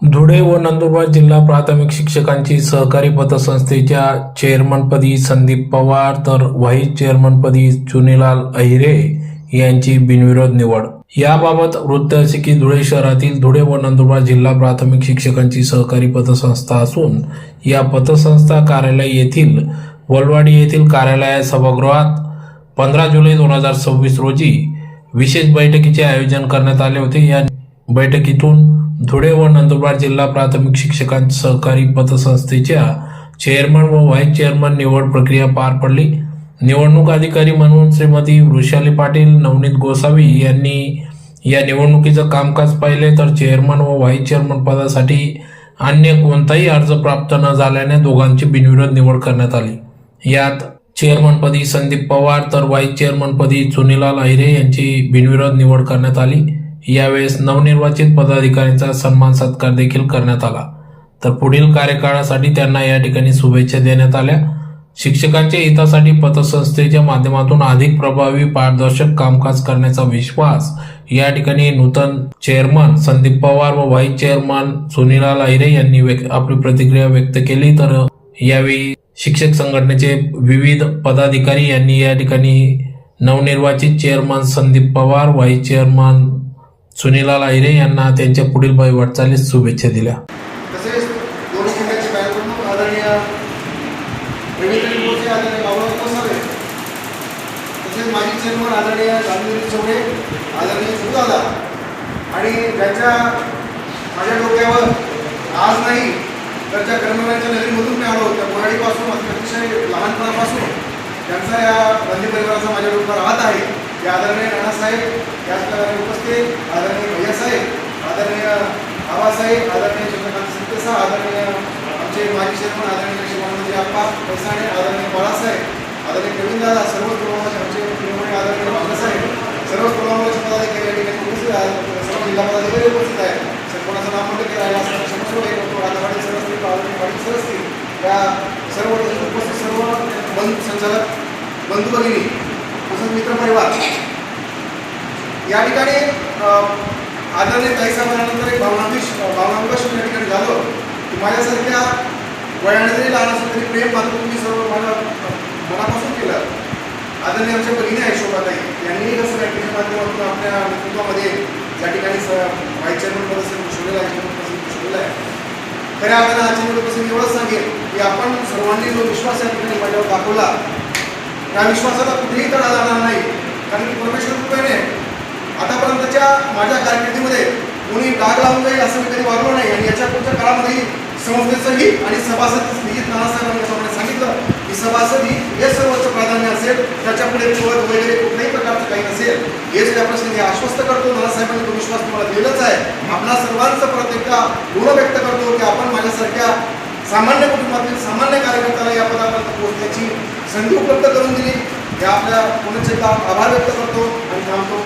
धुळे व नंदुरबार जिल्हा प्राथमिक शिक्षकांची सहकारी पतसंस्थेच्या चेअरमनपदी संदीप पवार तर व्हाईस चेअरमनपदी चुनीलाल अहिरे यांची बिनविरोध निवड। याबाबत वृत्त असे की धुळे शहरातील धुळे व नंदुरबार जिल्हा प्राथमिक शिक्षकांची सहकारी पतसंस्था असून या पतसंस्था कार्यालय येथील वलवाडी येथील कार्यालय सभागृहात 15 जुलै 2026 रोजी विशेष बैठकीचे आयोजन करण्यात आले होते। या बैठकीतून धुळे व नंदुरबार जिल्हा प्राथमिक शिक्षकांच्या सहकारी पतसंस्थेच्या चेअरमन व व्हाईस चेअरमन निवड प्रक्रिया पार पडली। निवडणूक अधिकारी म्हणून श्रीमती वृषाली पाटील, नवनीत गोसावी यांनी या निवडणुकीचं कामकाज पाहिले, तर चेअरमन व व्हाईस चेअरमन पदासाठी अन्य कोणताही अर्ज प्राप्त न झाल्याने दोघांची बिनविरोध निवड करण्यात आली। यात चेअरमनपदी संदीप पवार तर व्हाईस चेअरमनपदी चुनीलाल अहिरे यांची बिनविरोध निवड करण्यात आली। यावेळेस नवनिर्वाचित पदाधिकाऱ्यांचा सन्मान सत्कार देखील करण्यात आला, तर पुढील कार्यकाळासाठी त्यांना या ठिकाणी शुभेच्छा देण्यात आल्या। शिक्षकांच्या हितासाठी पतसंस्थेच्या माध्यमातून अधिक प्रभावी पारदर्शक कामकाज करण्याचा विश्वास या ठिकाणी नूतन चेअरमन संदीप पवार व व्हाईस चेअरमन चुनीलाल अहिरे यांनी आपली प्रतिक्रिया व्यक्त केली। तर यावेळी शिक्षक संघटनेचे विविध पदाधिकारी यांनी या ठिकाणी नवनिर्वाचित chairman Sandeep Pawar, vice chairman Chunilal Ahire यांना त्यांच्या पुढील वाटचालीस शुभेच्छा दिल्या। तसेच दोन्ही जिल्ह्याचे कार्यप्रमुख आदरणीय रवींद्र बोसे, आदरणीय बाबुराव कोसावे, तसेच माजी चेअरमन आदरणीय रामगिरी चौडे, आदरणीय सुदादा, आणि ज्यांच्या माझ्या डोक्यावर आज नाही तर ज्या कर्मचाऱ्यांच्या नगरीमधून मी आलो त्या मराठीपासून अतिशय लहानपणापासून त्यांचा या बंदी परिवाराचा माझ्या डोक्यावर हात आहे। या आदरणीय नानासाहेब, त्याचप्रकारे उपस्थित आदरणीय भैयासाहेब, आदरणीय आबासाहेब, आदरणीय चंद्रकांत संतेसा, आदरणीय आमचे माजी चेअरमन आदरणीय शिवानंदजी आप्पा पैसाणे, आदरणीय बाळासाहेब, आदरणीय गोविंददादा, सर्व तरुणाचे आमचे प्रियमणी आदरणीय बाबासाहेब, सर्व तरुणाचे पदाधिकारी या ठिकाणी उपस्थित आहेत, सर्व जिल्हा पदाधिकारी उपस्थित आहेत। कोणाचं नाव म्हटलं की राहिला असताना क्षमस्व राधावाडी सर असतील, पाटील सर असतील, या सर्व उपस्थित सर्व संचालक बंधू भगिनी तसंच मित्रपरिवार या ठिकाणी आदरणीय ताईसाहेबांनंतर एक भावनाविश या ठिकाणी झालो की माझ्यासारख्या वयाने जरी लहान असेल तरी प्रेम मात्र तुम्ही सर्व माझ्या मनापासून केलं। आदरणीय आमच्या भगिनी आहे शोभाताई, यांनीही कसं बँकेच्या माध्यमातून आपल्या नेतृत्वामध्ये या ठिकाणी व्हाईस चेअरमन पद शोधलेलं आहे। खऱ्या अर्थानं आजच्या निवडणुकीपासून एवढंच सांगेल की आपण सर्वांनी जो विश्वास या ठिकाणी माझ्यावर दाखवला त्या विश्वासाला कुठेही तडा जाणार नाही, कारण की परमेश्वर कृपेने आतापर्यंतच्या माझ्या कारकिर्दीमध्ये कोणी डाग लावून जाईल असं मी कधी वागलो नाही। आणि याच्या पुढच्या काळामध्येही संस्थेचं हित आणि सभासद निहित नानासाहेबांनी सांगितलं की सभासद ही हे सर्वोच्च प्राधान्य असेल, त्याच्यापुढे पद वगैरे कुठल्याही प्रकारचं काही नसेल, हेच त्या प्रश्नाने आश्वस्त करतो। नानासाहेबांनी तो विश्वास तुम्हाला दिलाच आहे। आपल्या सर्वांचं परत एकदा ऋण व्यक्त करतो की आपण माझ्यासारख्या सामान्य कुटुंबातील सामान्य कार्यकर्त्याला या पदापर्यंत पोहोचण्याची संधी उपलब्ध करून दिली। या आपल्या पुनश्च आभार व्यक्त करतो आणि थांबतो।